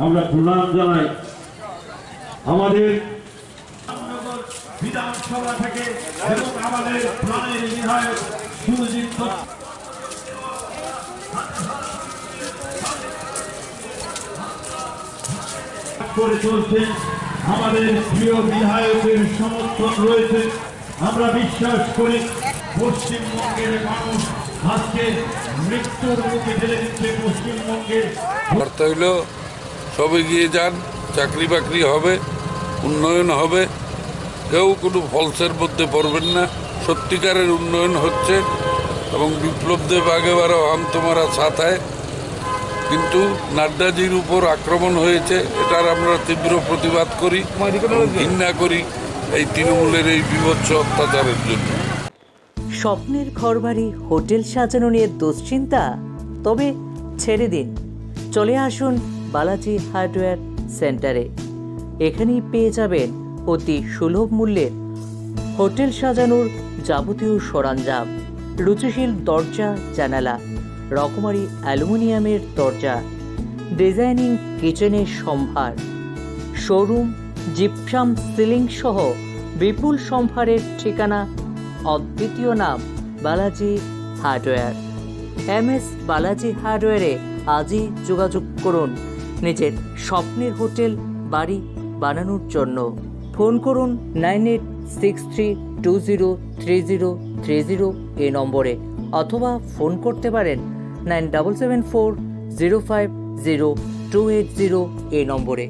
আমরা প্রণাম জানাই আমাদের বিধানসভা থেকে এবং আমাদের প্রাণের বিধায়ক সুরজিৎ করে চলছেন। আমাদের প্রিয় বিধায়কের সমর্থন রয়েছে। আমরা বিশ্বাস করি পশ্চিমবঙ্গের মানুষ আজকে মৃত্যুর মুখে ঠেলে দিচ্ছে। পশ্চিমবঙ্গের বার্তা হইল সব এগিয়ে যান, চাকরি বাকরি হবে, উন্নয়ন হবে, কেউ কোনো ফলসের মধ্যে পড়বেন না। সত্যিকারের উন্নয়ন হচ্ছে এবং বিপ্লব দেব আগেবারও হাম তোমারা সাথ হয়, কিন্তু নাড্ডাজির উপর আক্রমণ হয়েছে, এটার আমরা তীব্র প্রতিবাদ করি, ঘৃণা করি এই তৃণমূলের এই বীভৎস অত্যাচারের জন্য। স্বপ্নের ঘরবাড়ি হোটেল সাজানো নিয়ে দুশ্চিন্তা? তবে ছেড়ে দিন, চলে আসুন বালাজি হার্ডওয়্যার সেন্টারে। এখানেই পেয়ে যাবেন অতি সুলভ মূল্যের হোটেল সাজানোর যাবতীয় সরঞ্জাম, রুচিশীল দরজা জানালা, রকমারি অ্যালুমিনিয়ামের দরজা, ডিজাইনিং কিচেনের সম্ভার, শোরুম, জিপসাম সিলিং সহ বিপুল সম্ভারের ঠিকানা, অদ্বিতীয় নাম বালাজি হার্ডওয়্যার। MS বালাজি হার্ডওয়্যারে আজই যোগাযোগ করুন নিজের স্বপ্নের হোটেল বাড়ি বানানোর জন্য। ফোন করুন 9863203030 এই নম্বরে, অথবা ফোন করতে পারেন 9774050280 এই নম্বরে।